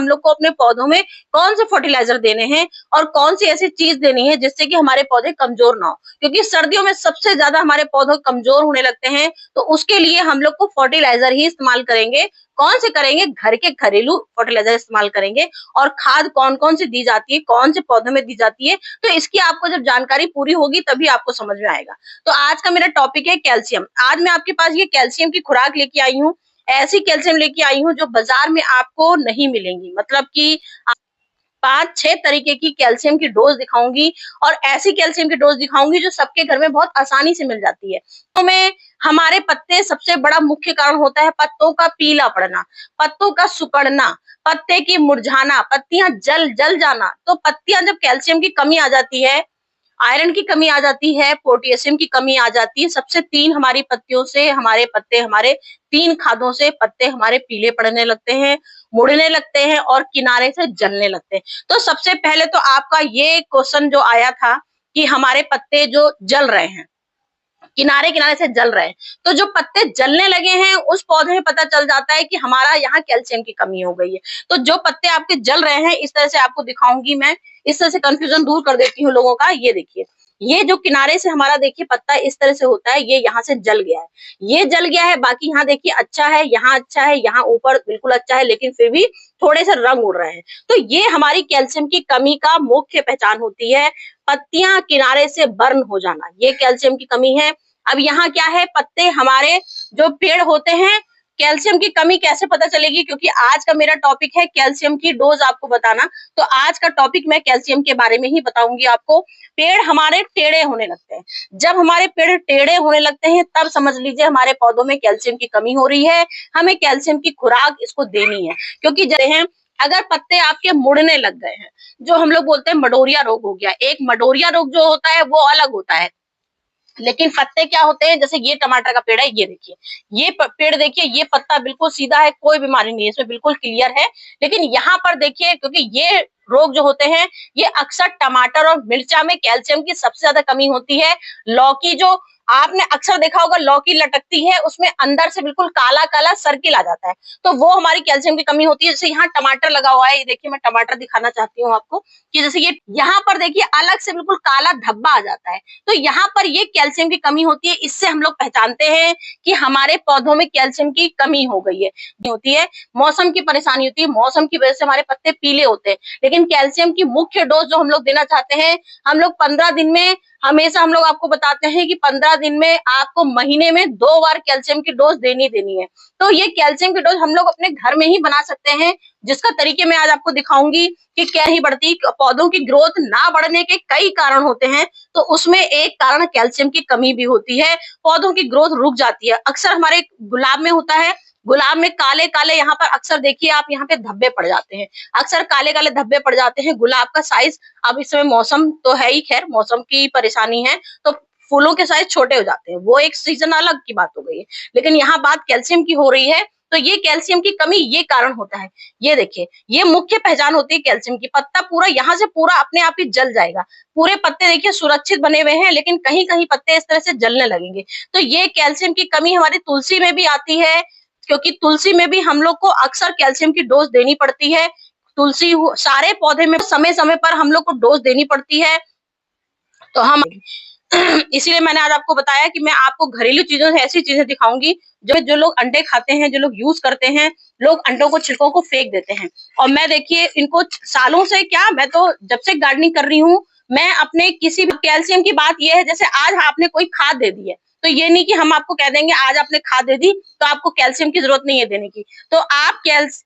लोग को अपने पौधों में कौन से फर्टिलाइजर देने हैं और कौन सी ऐसी चीज देनी है जिससे कि हमारे पौधे कमजोर ना हो, क्योंकि सर्दियों में सबसे ज्यादा हमारे पौधे कमजोर होने लगते हैं। तो उसके लिए हम लोग को फर्टिलाइजर ही इस्तेमाल करेंगे। कौन से करेंगे? घर के घरेलू फर्टिलाइजर इस्तेमाल करेंगे। और खाद कौन कौन सी दी जाती है, कौन से पौधों में दी जाती है, तो इसकी आपको जब जानकारी पूरी होगी तभी आपको समझ में आएगा। तो आज का मेरा टॉपिक है कैल्शियम। आज मैं आपके पास ये कैल्शियम की खुराक लेके आई हूँ। ऐसी कैल्शियम लेके आई हूँ जो बाजार में आपको नहीं मिलेंगी, मतलब कि 5-6 तरीके की कैल्शियम की डोज दिखाऊंगी और ऐसी कैल्शियम की डोज दिखाऊंगी जो सबके घर में बहुत आसानी से मिल जाती है। तो मैं हमारे पत्ते सबसे बड़ा मुख्य कारण होता है पत्तों का पीला पड़ना, पत्तों का सिकुड़ना, पत्ते की मुरझाना, पत्तियां जल जल जाना। तो पत्तियां जब कैल्शियम की कमी आ जाती है, आयरन की कमी आ जाती है, पोटेशियम की कमी आ जाती है, सबसे 3 हमारी पत्तियों से हमारे पत्ते, हमारे 3 खादों से पत्ते हमारे पीले पड़ने लगते हैं, मुड़ने लगते हैं और किनारे से जलने लगते हैं। तो सबसे पहले तो आपका ये क्वेश्चन जो आया था कि हमारे पत्ते जो जल रहे हैं, किनारे किनारे से जल रहे हैं, तो जो पत्ते जलने लगे हैं उस पौधे में पता चल जाता है कि हमारा यहाँ कैल्शियम की कमी हो गई है। तो जो पत्ते आपके जल रहे हैं इस तरह से आपको दिखाऊंगी मैं, इस तरह से कंफ्यूजन दूर कर देती हूँ लोगों का। ये देखिए, ये जो किनारे से हमारा देखिए पत्ता इस तरह से होता है, ये यहाँ से जल गया है, ये जल गया है। बाकी यहाँ देखिए अच्छा है, यहाँ अच्छा है, यहाँ ऊपर बिल्कुल अच्छा है, लेकिन फिर भी थोड़े से रंग उड़ रहे हैं। तो ये हमारी कैल्शियम की कमी का मुख्य पहचान होती है, पत्तियां किनारे से बर्न हो जाना, ये कैल्शियम की कमी है। अब यहाँ क्या है, पत्ते हमारे जो पेड़ होते हैं, कैल्शियम की कमी कैसे पता चलेगी, क्योंकि आज का मेरा टॉपिक है कैल्शियम की डोज आपको बताना। तो आज का टॉपिक मैं कैल्शियम के बारे में ही बताऊंगी आपको। पेड़ हमारे टेढ़े होने लगते हैं, जब हमारे पेड़ टेढ़े होने लगते हैं तब समझ लीजिए हमारे पौधों में कैल्शियम की कमी हो रही है, हमें कैल्शियम की खुराक इसको देनी है। क्योंकि जैसे हैं, अगर पत्ते आपके मुड़ने लग गए हैं, जो हम लोग बोलते हैं मडोरिया रोग हो गया। एक मडोरिया रोग जो होता है वो अलग होता है, लेकिन पत्ते क्या होते हैं, जैसे ये टमाटर का पेड़ है, ये देखिए, ये पेड़ देखिए, ये पत्ता बिल्कुल सीधा है, कोई बीमारी नहीं है इसमें, बिल्कुल क्लियर है। लेकिन यहाँ पर देखिए, क्योंकि ये रोग जो होते हैं ये अक्सर टमाटर और मिर्चा में कैल्शियम की सबसे ज्यादा कमी होती है। लौकी जो आपने अक्सर देखा होगा, लौकी लटकती है, उसमें अंदर से बिल्कुल काला काला सर्किल आ जाता है, तो वो हमारी कैल्शियम की कमी होती है। जैसे यहाँ टमाटर लगा हुआ है, ये देखिए, मैं टमाटर दिखाना चाहती हूँ आपको कि जैसे ये यहाँ पर देखिए अलग से बिल्कुल काला धब्बा आ जाता है, तो यहाँ पर ये कैल्शियम की कमी होती है। इससे हम लोग पहचानते हैं कि हमारे पौधों में कैल्शियम की कमी हो गई है। होती है मौसम की परेशानी होती है, मौसम की वजह से हमारे पत्ते पीले होते हैं। लेकिन कैल्शियम की मुख्य डोज जो हम लोग देना चाहते हैं, हम लोग 15 दिन में, हमेशा हम लोग आपको बताते हैं कि 15 दिन में आपको महीने में 2 बार कैल्शियम की डोज देनी है। तो ये कैल्शियम की डोज हम लोग अपने घर में ही बना सकते हैं, जिसका तरीके मैं आज आपको दिखाऊंगी कि क्या नहीं बढ़ती। पौधों की ग्रोथ ना बढ़ने के कई कारण होते हैं, तो उसमें एक कारण कैल्शियम की कमी भी होती है, पौधों की ग्रोथ रुक जाती है। अक्सर हमारे गुलाब में होता है, गुलाब में काले काले यहाँ पर अक्सर देखिए आप, यहाँ पे धब्बे पड़ जाते हैं, अक्सर काले काले धब्बे पड़ जाते हैं। गुलाब का साइज, अब इस समय मौसम तो है ही, खैर मौसम की परेशानी है, तो फूलों के साइज छोटे हो जाते हैं, वो एक सीजन अलग की बात हो गई है। लेकिन यहाँ बात कैल्शियम की हो रही है, तो ये कैल्शियम की कमी ये कारण होता है। ये देखिए, ये मुख्य पहचान होती है कैल्शियम की। पत्ता पूरा यहाँ से पूरा अपने आप ही जल जाएगा, पूरे पत्ते देखिए सुरक्षित बने हुए हैं, लेकिन कहीं कहीं पत्ते इस तरह से जलने लगेंगे। तो ये कैल्शियम की कमी हमारी तुलसी में भी आती है, क्योंकि तुलसी में भी हम लोग को अक्सर कैल्शियम की डोज देनी पड़ती है। तुलसी सारे पौधे में समय समय पर हम लोग को डोज देनी पड़ती है। तो हम इसीलिए मैंने आज आपको बताया कि मैं आपको घरेलू चीजों से ऐसी चीजें दिखाऊंगी जो लोग अंडे खाते हैं, जो लोग यूज करते हैं, लोग अंडों को, छिलकों को फेंक देते हैं। और मैं देखिए इनको सालों से, क्या मैं तो जब से गार्डनिंग कर रही हूँ, मैं अपने किसी भी कैल्शियम की बात यह है, जैसे आज आपने कोई खाद दे दी है, तो ये नहीं कि हम आपको कह देंगे आज आपने खाद दे दी तो आपको कैल्शियम की जरूरत नहीं है देने की। तो आप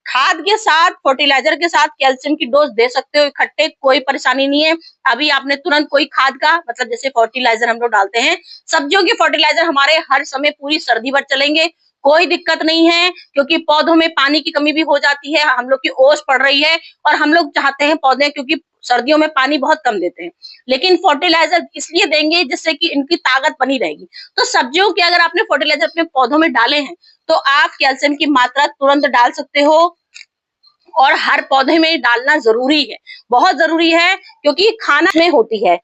खाद के साथ, फर्टिलाइजर के साथ कैल्शियम की डोज दे सकते हो इकट्ठे, कोई परेशानी नहीं है। अभी आपने तुरंत कोई खाद का, मतलब जैसे फर्टिलाइजर हम लोग डालते हैं, सब्जियों के फर्टिलाइजर हमारे हर समय पूरी सर्दी भर चलेंगे, कोई दिक्कत नहीं है, क्योंकि पौधों में पानी की कमी भी हो जाती है, हम लोग की ओस पड़ रही है और हम लोग चाहते हैं पौधे, क्योंकि सर्दियों में पानी बहुत कम देते हैं, लेकिन फर्टिलाइजर इसलिए देंगे जिससे कि इनकी ताकत बनी रहेगी। तो सब्जियों के अगर आपने फर्टिलाइजर अपने पौधों में डाले हैं तो आप कैल्शियम की मात्रा तुरंत डाल सकते हो, और हर पौधे में डालना जरूरी है, बहुत जरूरी है, क्योंकि खाना में होती है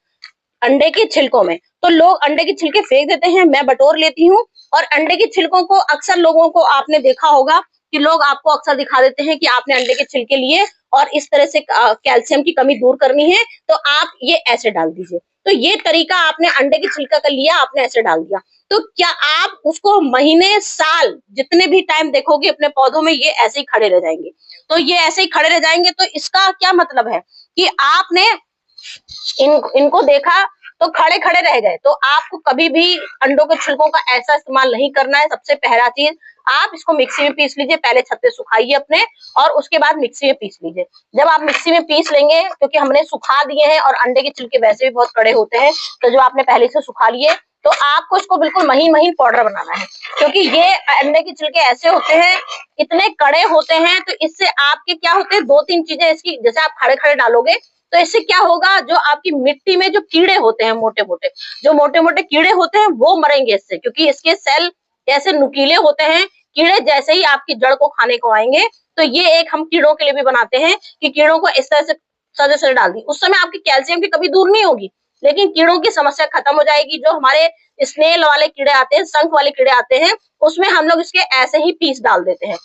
अंडे के छिलकों में। तो लोग अंडे के छिलके फेंक देते हैं, मैं बटोर लेती हूँ, और अंडे के छिलकों को अक्सर लोगों को आपने देखा होगा कि लोग आपको अक्सर दिखा देते हैं कि आपने अंडे के छिलके लिए और इस तरह से कैल्शियम की कमी दूर करनी है तो आप ये ऐसे डाल दीजिए। तो ये तरीका आपने अंडे के छिलका का लिया, आपने ऐसे डाल दिया, तो क्या आप उसको महीने साल जितने भी टाइम देखोगे अपने पौधों में ये ऐसे ही खड़े रह जाएंगे। तो ये ऐसे ही खड़े रह जाएंगे तो इसका क्या मतलब है कि आपने इनको देखा तो खड़े खड़े रह गए। तो आपको कभी भी अंडों के छिलकों का ऐसा इस्तेमाल नहीं करना है। सबसे पहला चीज, आप इसको मिक्सी में पीस लीजिए, पहले छत पे सुखाइए अपने और उसके बाद मिक्सी में पीस लीजिए। जब आप मिक्सी में पीस लेंगे, क्योंकि हमने सुखा दिए हैं और अंडे के छिलके वैसे भी बहुत कड़े होते हैं, तो जो आपने पहले से सुखा लिए, तो आपको इसको बिल्कुल महीन महीन पाउडर बनाना है। क्योंकि ये अंडे के छिलके ऐसे होते हैं, इतने कड़े होते हैं, तो इससे आपके क्या होते हैं, दो तीन चीजें इसकी, जैसे आप खड़े खड़े डालोगे तो इससे क्या होगा, जो आपकी मिट्टी में जो कीड़े होते हैं मोटे मोटे, जो मोटे मोटे कीड़े होते हैं वो मरेंगे इससे, क्योंकि इसके सेल ऐसे नुकीले होते हैं। कीड़े जैसे ही आपकी जड़ को खाने को आएंगे, तो ये एक हम कीड़ों के लिए भी बनाते हैं कि कीड़ों को इस तरह से सजे सजे डाल दी, उस समय आपकी कैल्शियम की कमी दूर नहीं होगी, लेकिन कीड़ों की समस्या खत्म हो जाएगी। जो हमारे स्नेल वाले कीड़े आते हैं, शंख वाले कीड़े आते हैं, उसमें हम लोग इसके ऐसे ही पीस डाल देते हैं।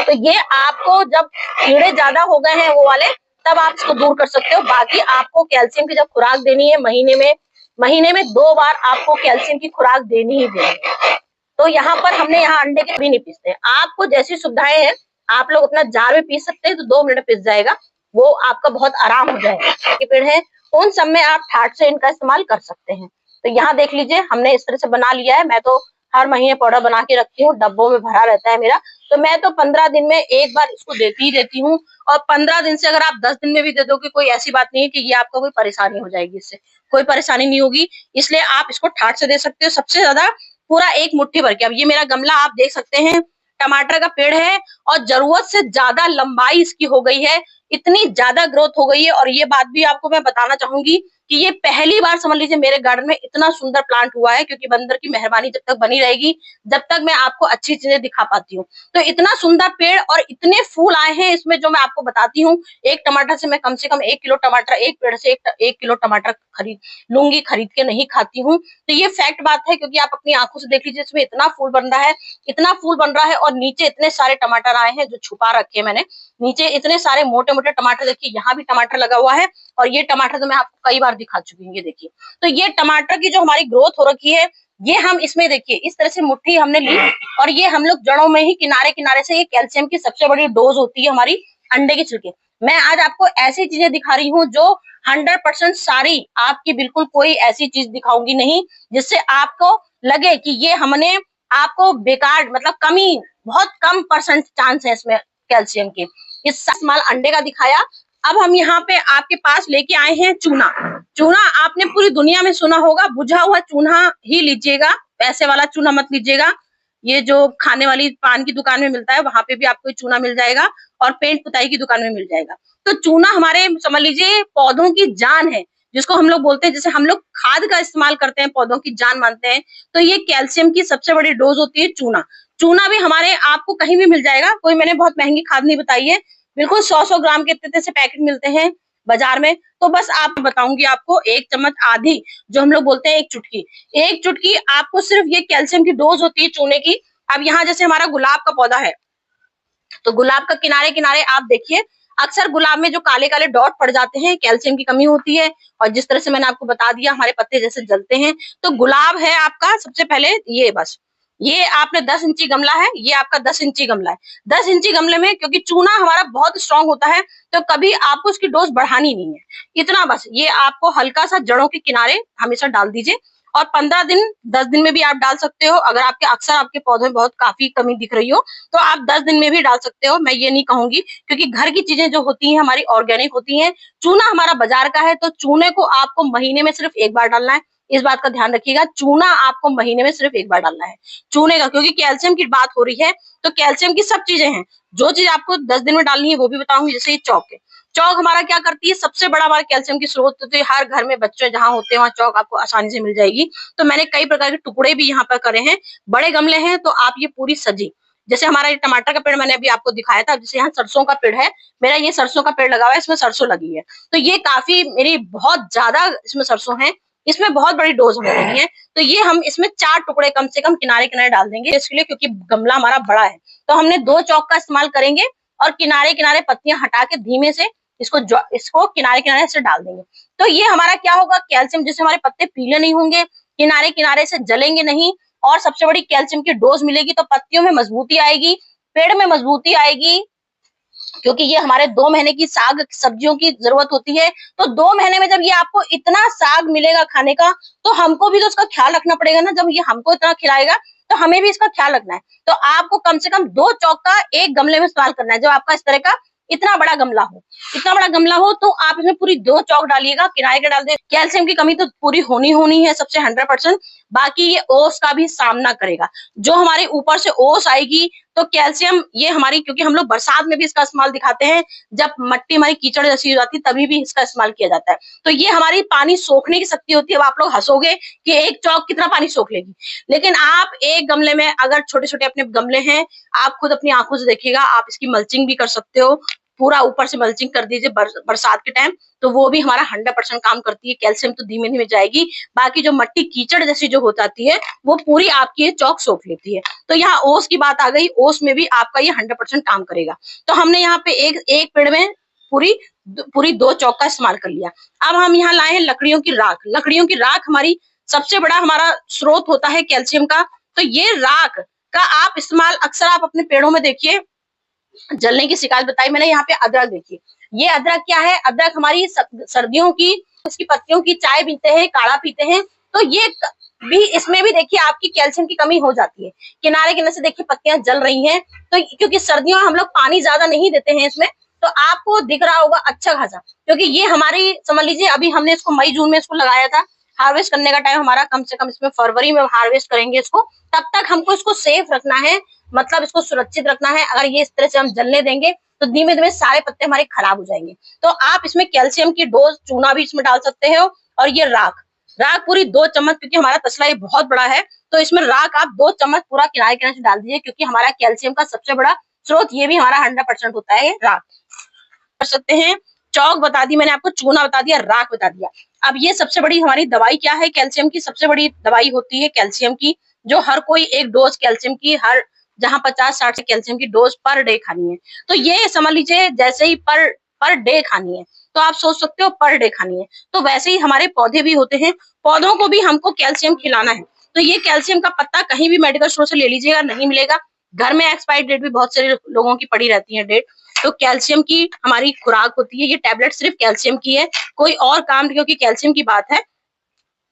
तो ये आपको जब कीड़े ज्यादा हो गए हैं वो वाले, तब आप इसको दूर कर सकते हो। बाकी आपको कैल्शियम की जब खुराक देनी है, महीने में 2 बार आपको कैल्शियम की खुराक देनी ही देनी है। तो यहाँ पर हमने यहाँ अंडे के भी नहीं पीसते, आपको जैसी सुविधाएं हैं आप लोग अपना जार में पीस सकते हैं, तो 2 मिनट पीस जाएगा, वो आपका बहुत आराम हो जाएगा। के पेड़ है उन सब में आप ठाट से इनका इस्तेमाल कर सकते हैं। तो यहाँ देख लीजिए हमने इस तरह से बना लिया है। मैं तो हर महीने पाउडर बना के रखती हूँ, डब्बों में भरा रहता है मेरा। तो मैं तो 15 दिन में एक बार इसको देती ही देती हूँ। और 15 दिन से अगर आप 10 दिन में भी दे दोगे, कोई ऐसी बात नहीं है कि ये आपको कोई परेशानी हो जाएगी, इससे कोई परेशानी नहीं होगी। इसलिए आप इसको ठाट से दे सकते हो, सबसे ज्यादा पूरा 1 मुट्ठी भर के। अब ये मेरा गमला आप देख सकते हैं, टमाटर का पेड़ है और जरूरत से ज्यादा लंबाई इसकी हो गई है, इतनी ज्यादा ग्रोथ हो गई है। और ये बात भी आपको मैं बताना चाहूंगी कि ये पहली बार समझ लीजिए मेरे गार्डन में इतना सुंदर प्लांट हुआ है, क्योंकि बंदर की मेहरबानी जब तक बनी रहेगी, जब तक मैं आपको अच्छी चीजें दिखा पाती हूँ। तो इतना सुंदर पेड़ और इतने फूल आए हैं इसमें, जो मैं आपको बताती हूँ। एक टमाटर से मैं कम 1 किलो टमाटर, एक पेड़ से 1 किलो टमाटर खरीद के नहीं खाती हूँ। तो ये फैक्ट बात है, क्योंकि आप अपनी आंखों से देख लीजिए, इसमें इतना फूल बन रहा है, इतना फूल बन रहा है। और नीचे इतने सारे टमाटर आए हैं जो छुपा रखे हैं मैंने, नीचे इतने सारे मोटे मोटे टमाटर। देखिए यहाँ भी टमाटर लगा हुआ है, और ये टमाटर तो मैं आपको कई बार दिखा चुकी हूँ। ये देखिए, तो ये टमाटर की जो हमारी ग्रोथ हो रखी है, ये हम इसमें देखिए इस तरह से मुट्ठी हमने ली, और ये हम लोग जड़ों में ही किनारे किनारे से, ये कैल्शियम की सबसे बड़ी डोज होती है हमारी अंडे के छिलके। मैं आज आपको ऐसी चीजें दिखा रही हूँ जो 100% सारी आपकी, बिल्कुल कोई ऐसी चीज दिखाऊंगी नहीं जिससे आपको लगे कि ये हमने आपको बेकार, मतलब कमी, बहुत कम परसेंट चांस है इसमें कैल्शियम की। इस इस्तेमाल अंडे का दिखाया। अब हम यहाँ पे आपके पास लेके आए हैं चूना। चूना आपने पूरी दुनिया में सुना होगा, बुझा हुआ चूना ही लीजिएगा, पैसे वाला चूना मत लीजिएगा। ये जो खाने वाली पान की दुकान में मिलता है, वहां पे भी आपको चूना मिल जाएगा, और पेंट पुताई की दुकान में मिल जाएगा। तो चूना हमारे, समझ लीजिए, पौधों की जान है, जिसको हम लोग बोलते हैं, जैसे हम लोग खाद का इस्तेमाल करते हैं, पौधों की जान मानते हैं, तो ये कैल्शियम की सबसे बड़ी डोज होती है चूना। चूना भी हमारे आपको कहीं भी मिल जाएगा, कोई मैंने बहुत महंगी खाद नहीं बताई है, बिल्कुल 100-100 ग्राम के इतने से पैकेट मिलते हैं बाजार में। तो बस आप बताऊंगी आपको, 1 चम्मच आधी, जो हम लोग बोलते हैं 1 चुटकी आपको सिर्फ ये कैल्शियम की डोज होती है चूने की। अब यहाँ जैसे हमारा गुलाब का पौधा है, तो गुलाब का किनारे किनारे आप देखिए, अक्सर गुलाब में जो काले काले डॉट पड़ जाते हैं, कैल्शियम की कमी होती है। और जिस तरह से मैंने आपको बता दिया, हमारे पत्ते जैसे जलते हैं। तो गुलाब है आपका, सबसे पहले ये, बस ये आपने 10 इंची गमला है, ये आपका 10 इंची गमला है। 10 इंची गमले में, क्योंकि चूना हमारा बहुत स्ट्रांग होता है, तो कभी आपको इसकी डोज बढ़ानी नहीं है, इतना बस ये आपको हल्का सा जड़ों के किनारे हमेशा डाल दीजिए। और 15 दिन, 10 दिन में भी आप डाल सकते हो। अगर आपके अक्सर आपके पौधे में बहुत काफी कमी दिख रही हो, तो आप 10 दिन में भी डाल सकते हो। मैं ये नहीं कहूंगी, क्योंकि घर की चीजें जो होती हैं हमारी ऑर्गेनिक होती हैं। चूना हमारा बाजार का है, तो चूने को आपको महीने में सिर्फ 1 बार डालना है। इस बात का ध्यान रखिएगा, चूना आपको महीने में सिर्फ 1 बार डालना है चूने का। क्योंकि कैल्शियम की बात हो रही है, तो कैल्शियम की सब चीजें हैं। जो चीज आपको 10 दिन में डालनी है वो भी बताऊंगी। जैसे ये चौक है, चौक हमारा क्या करती है, सबसे बड़ा हमारा कैल्शियम की स्रोत होती है। हर घर में बच्चे जहाँ होते हैं वहाँ चौक आपको आसानी से मिल जाएगी। तो मैंने कई प्रकार के टुकड़े भी यहाँ पर करे हैं। बड़े गमले हैं तो आप ये पूरी सजी, जैसे हमारा ये टमाटर का पेड़ मैंने अभी आपको दिखाया था, जैसे यहाँ सरसों का पेड़ है, मेरा ये सरसों का पेड़ लगा हुआ है, इसमें सरसों लगी है। तो ये काफी मेरी बहुत ज्यादा इसमें सरसों है, इसमें बहुत बड़ी डोज हमें देनी है। तो ये हम इसमें 4 टुकड़े कम से कम किनारे किनारे डाल देंगे इसके लिए, क्योंकि गमला हमारा बड़ा है। तो हमने 2 चौक का इस्तेमाल करेंगे और किनारे किनारे पत्तियां हटा के धीमे से इसको किनारे किनारे से डाल देंगे। तो ये हमारा क्या होगा, कैल्शियम, जिससे हमारे पत्ते पीले नहीं होंगे, किनारे किनारे से जलेंगे नहीं, और सबसे बड़ी कैल्शियम की डोज मिलेगी। तो पत्तियों में मजबूती आएगी, पेड़ में मजबूती आएगी, क्योंकि ये हमारे 2 महीने की साग सब्जियों की जरूरत होती है। तो 2 महीने में जब ये आपको इतना साग मिलेगा खाने का, तो हमको भी तो उसका ख्याल रखना पड़ेगा ना। जब ये हमको इतना खिलाएगा तो हमें भी इसका ख्याल रखना है। तो आपको कम से कम 2 चौक का एक गमले में इस्तेमाल करना है। जब आपका इस तरह का इतना बड़ा गमला हो तो आप इसमें पूरी 2 चौक डालिएगा, किनारे के डाल दे। कैल्शियम की कमी तो पूरी होनी है सबसे 100%। बाकी ये ओस का भी सामना करेगा, जो हमारे ऊपर से ओस आएगी तो कैल्शियम ये हमारी, क्योंकि हम लोग बरसात में भी इसका इस्तेमाल दिखाते हैं, जब मिट्टी हमारी कीचड़ जैसी हो जाती है तभी भी इसका इस्तेमाल किया जाता है। तो ये हमारी पानी सोखने की शक्ति होती है। अब आप लोग हंसोगे कि एक चौक कितना पानी सोख लेगी, लेकिन आप एक गमले में, अगर छोटे छोटे अपने गमले हैं, आप खुद अपनी आंखों से देखिएगा, आप इसकी मल्चिंग भी कर सकते हो, पूरा ऊपर से मल्चिंग कर दीजिए बरसात के टाइम, तो वो भी हमारा 100% काम करती है। कैल्शियम तो धीमे धीमे जाएगी, बाकी जो मिट्टी कीचड़ जैसी जो हो जाती है वो पूरी आपकी ये चौक सोख लेती है। तो यहाँ ओस की बात आ गई, ओस में भी आपका ये 100% काम करेगा। तो हमने यहाँ पे एक पेड़ में पूरी 2 चौक का इस्तेमाल कर लिया। अब हम यहाँ लाए हैं लकड़ियों की राख। लकड़ियों की राख हमारी सबसे बड़ा हमारा स्रोत होता है कैल्शियम का। तो ये राख का आप इस्तेमाल अक्सर आप अपने पेड़ों में देखिए, जलने की शिकायत बताई मैंने। यहाँ पे अदरक देखिए, ये अदरक क्या है, अदरक हमारी सर्दियों की, इसकी पत्तियों की चाय पीते हैं, काढ़ा पीते हैं। तो ये भी, इसमें भी देखिए आपकी कैल्शियम की कमी हो जाती है। किनारे किनारे से देखिए पत्तियां जल रही हैं, तो क्योंकि सर्दियों में हम लोग पानी ज्यादा नहीं देते हैं इसमें, तो आपको दिख रहा होगा अच्छा खासा। क्योंकि ये हमारी, समझ लीजिए अभी हमने इसको मई जून में इसको लगाया था, हार्वेस्ट करने का टाइम हमारा कम से कम इसमें फरवरी में हार्वेस्ट करेंगे इसको। तब तक हमको इसको सेफ रखना है, मतलब इसको सुरक्षित रखना है। अगर ये इस तरह से हम जलने देंगे तो धीमे धीमे सारे पत्ते हमारे खराब हो जाएंगे। तो आप इसमें कैल्शियम की डोज, चूना भी इसमें डाल सकते हो, और ये राख पूरी 2 चम्मच, क्योंकि हमारा तसला ये बहुत बड़ा है, तो इसमें राख आप 2 चम्मच पूरा किनारे किनारे से डाल दीजिए, क्योंकि हमारा कैल्शियम का सबसे बड़ा स्रोत ये भी हमारा 100% होता है राख। कर सकते हैं, चौक बता दी मैंने आपको, चूना बता दिया, राख बता दिया। अब ये सबसे बड़ी हमारी दवाई क्या है, कैल्शियम की सबसे बड़ी दवाई होती है कैल्शियम की, जो हर कोई एक डोज कैल्शियम की, हर जहां 50-60 कैल्शियम की डोज पर डे खानी है। तो ये समझ लीजिए जैसे ही पर डे खानी है, तो आप सोच सकते हो पर डे खानी है। तो वैसे ही हमारे पौधे भी होते हैं, पौधों को भी हमको कैल्शियम खिलाना है। तो ये कैल्शियम का पत्ता कहीं भी मेडिकल स्टोर से ले लीजिएगा, नहीं मिलेगा। घर में एक्सपायरी डेट भी बहुत सारे लोगों की पड़ी रहती है डेट। तो कैल्शियम की हमारी खुराक होती है, ये टैबलेट सिर्फ कैल्शियम की है, कोई और काम, क्योंकि कैल्शियम की बात है।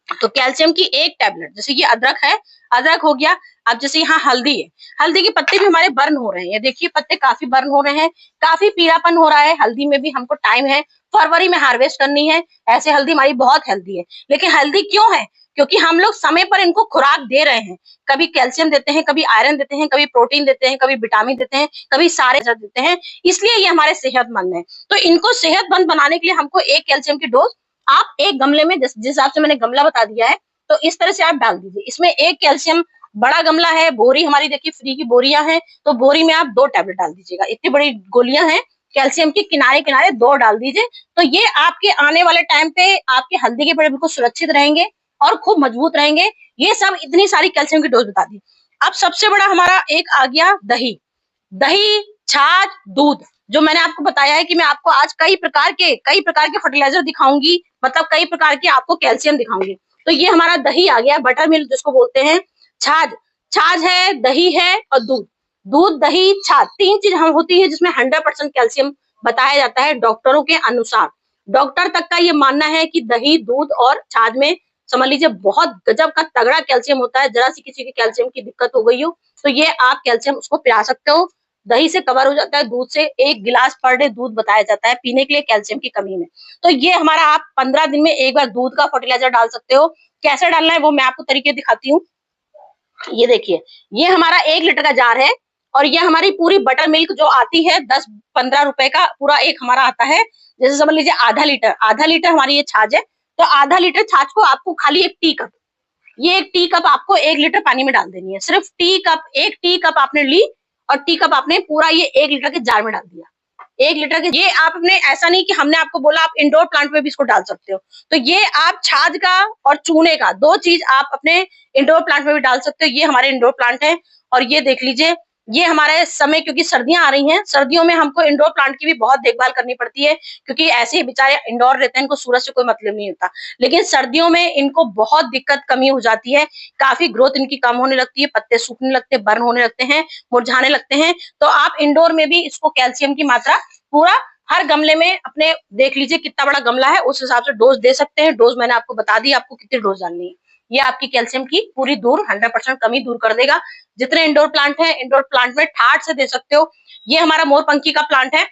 तो कैल्शियम की एक टैबलेट, जैसे ये अदरक है, अदरक हो गया। अब जैसे यहाँ हल्दी है, हल्दी के पत्ते भी हमारे बर्न हो रहे हैं, देखिए पत्ते काफी बर्न हो रहे हैं, काफी पीलापन हो रहा है। हल्दी में भी हमको टाइम है, फरवरी में हार्वेस्ट करनी है। ऐसे हल्दी हमारी बहुत हेल्दी है, लेकिन हेल्दी क्यों है, क्योंकि हम लोग समय पर इनको खुराक दे रहे हैं। कभी कैल्शियम देते हैं, कभी आयरन देते हैं, कभी प्रोटीन देते हैं, कभी विटामिन देते हैं, कभी सारे देते हैं, इसलिए ये हमारे सेहतमंद है। तो इनको सेहतमंद बनाने के लिए हमको एक कैल्शियम की डोज आप एक गमले में, जिस हिसाब से मैंने गमला बता दिया है, तो इस तरह से आप डाल दीजिए। इसमें एक कैल्शियम, बड़ा गमला है, बोरी हमारी देखिए फ्री की बोरियां हैं, तो बोरी में आप 2 टैबलेट डाल दीजिएगा। इतनी बड़ी गोलियां हैं कैल्शियम की, किनारे किनारे 2 डाल दीजिए। तो ये आपके आने वाले टाइम पे आपके हल्दी के पेड़ बिल्कुल सुरक्षित रहेंगे और खूब मजबूत रहेंगे। ये सब इतनी सारी कैल्शियम की डोज बता दी। अब सबसे बड़ा हमारा एक आ गया दही, छाछ, दूध। जो मैंने आपको बताया है कि मैं आपको आज कई प्रकार के फर्टिलाइजर दिखाऊंगी, मतलब कई प्रकार के आपको कैल्शियम दिखाऊंगी। तो ये हमारा दही आ गया, बटर मिल्क जिसको बोलते हैं, छाछ है, दही है और दूध, दही, छाछ, 3 चीज हम होती है जिसमें 100% कैल्शियम बताया जाता है डॉक्टरों के अनुसार। डॉक्टर तक का ये मानना है कि दही, दूध और छाछ में समझ लीजिए बहुत गजब का तगड़ा कैल्शियम होता है। जरा सी किसी की कैल्शियम की दिक्कत हो गई हो तो ये आप कैल्शियम उसको पिला सकते हो। दही से कवर हो जाता है, दूध से 1 गिलास पर डे दूध बताया जाता है पीने के लिए कैल्शियम की कमी में। तो ये हमारा आप 15 दिन में एक बार दूध का फर्टिलाइजर डाल सकते हो। कैसे डालना है वो मैं आपको तरीके दिखाती हूँ। ये देखिए, ये हमारा 1 लीटर का जार है और ये हमारी पूरी बटर मिल्क जो आती है 10-15 रुपए का पूरा एक हमारा आता है। जैसे समझ लीजिए आधा लीटर हमारी ये छाछ है, तो आधा लीटर छाछ को आपको खाली 1 टी कप, ये 1 टी कप आपको 1 लीटर पानी में डाल देनी है। सिर्फ 1 टी कप आपने ली और टी कप आपने पूरा ये 1 लीटर के जार में डाल दिया। 1 लीटर के, ये आपने ऐसा नहीं कि हमने आपको बोला आप इंडोर प्लांट में भी इसको डाल सकते हो। तो ये आप छाछ का और चूने का 2 चीज आप अपने इंडोर प्लांट में भी डाल सकते हो। ये हमारे इंडोर प्लांट है और ये देख लीजिए ये हमारे समय, क्योंकि सर्दियां आ रही हैं, सर्दियों में हमको इंडोर प्लांट की भी बहुत देखभाल करनी पड़ती है, क्योंकि ऐसे ही बेचारे इंडोर रहते हैं, इनको सूरज से कोई मतलब नहीं होता। लेकिन सर्दियों में इनको बहुत दिक्कत कमी हो जाती है, काफी ग्रोथ इनकी कम होने लगती है, पत्ते सूखने लगते हैं, बर्न होने लगते हैं, मुरझाने लगते हैं। तो आप इंडोर में भी इसको कैल्शियम की मात्रा पूरा हर गमले में अपने देख लीजिए कितना बड़ा गमला है, उस हिसाब से डोज दे सकते हैं। डोज मैंने आपको बता दी, आपको कितनी डोज डालनी है। ये आपकी कैल्शियम की पूरी दूर 100% कमी दूर कर देगा। जितने इंडोर प्लांट है, इंडोर प्लांट में ठाट से दे सकते हो। ये हमारा मोरपंखी का प्लांट है।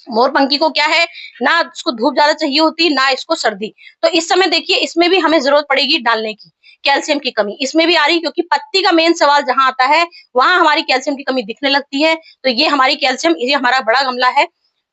मोरपंखी को क्या है ना, इसको धूप ज्यादा चाहिए होती, ना इसको सर्दी। तो इस समय देखिए इसमें भी हमें जरूरत पड़ेगी डालने की। कैल्शियम की कमी इसमें भी आ रही, क्योंकि पत्ती का मेन सवाल जहां आता है वहां हमारी कैल्शियम की कमी दिखने लगती है। तो ये हमारी कैल्शियम, ये हमारा बड़ा गमला है,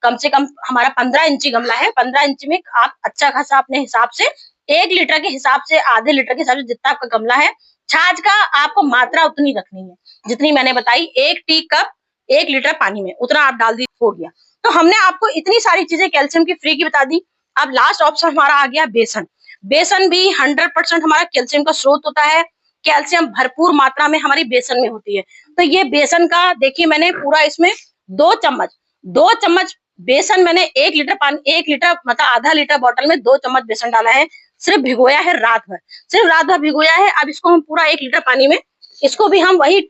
कम से कम हमारा 15 इंची गमला है। 15 इंची में आप अच्छा खासा अपने हिसाब से 1 लीटर के हिसाब से, आधे लीटर के हिसाब से, जितना आपका गमला है, छाछ का आपको मात्रा उतनी रखनी है जितनी मैंने बताई। 1 टी कप 1 लीटर पानी में उतना आप डाल दी, हो गया। तो हमने आपको इतनी सारी चीजें कैल्शियम की फ्री की बता दी। अब लास्ट ऑप्शन हमारा आ गया बेसन। बेसन भी 100% हमारा कैल्शियम का स्रोत होता है। कैल्शियम भरपूर मात्रा में हमारी बेसन में होती है। तो ये बेसन का देखिए, मैंने पूरा इसमें 2 चम्मच बेसन मैंने 1 लीटर पानी, 1 लीटर मतलब आधा लीटर बॉटल में 2 चम्मच बेसन डाला है। सिर्फ भिगोया है रात भर, सिर्फ रात भर भिगोया है। अब इसको हम पूरा 1 लीटर पानी में, इसको भी हम वही एक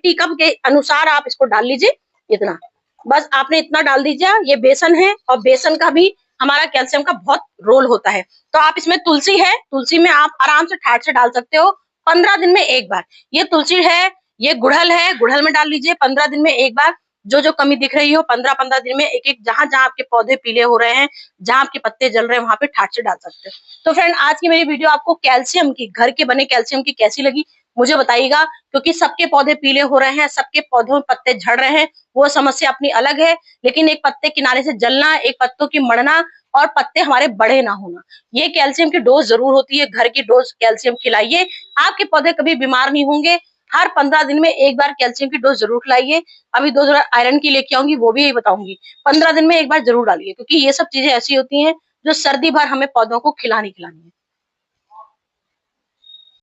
टी कप के अनुसार आप इसको डाल लीजिए। इतना, बस आपने इतना डाल दीजिए। ये बेसन है, और बेसन का भी हमारा कैल्शियम का बहुत रोल होता है। तो आप इसमें तुलसी है, तुलसी में आप आराम से ठाट से डाल सकते हो 15 दिन में एक बार। ये तुलसी है, ये गुड़हल है, गुड़हल में डाल लीजिए 15 दिन में एक बार। जो जो कमी दिख रही हो 15-15 दिन में एक एक, जहां जहां आपके पौधे पीले हो रहे हैं, जहां आपके पत्ते जल रहे हैं, वहां पे ठाट से डाल सकते हो। तो फ्रेंड, आज की मेरी वीडियो आपको कैल्शियम की, घर के बने कैल्शियम की कैसी लगी मुझे बताइएगा, क्योंकि सबके पौधे पीले हो रहे हैं, सबके पौधों में पत्ते झड़ रहे हैं, वो समस्या अपनी अलग है। लेकिन एक पत्ते किनारे से जलना, एक पत्तों की मरना, और पत्ते हमारे बड़े ना होना, ये कैल्शियम की डोज जरूर होती है। घर की डोज कैल्शियम खिलाइए, आपके पौधे कभी बीमार नहीं होंगे। हर 15 दिन में एक बार कैल्शियम की डोज जरूर खिलाइए। अभी 2 जोड़ा आयरन की लेके आऊंगी, वो भी यही बताऊंगी। 15 दिन में एक बार जरूर डालिए, क्योंकि ये सब चीजें ऐसी होती हैं जो सर्दी भर हमें पौधों को खिलानी है।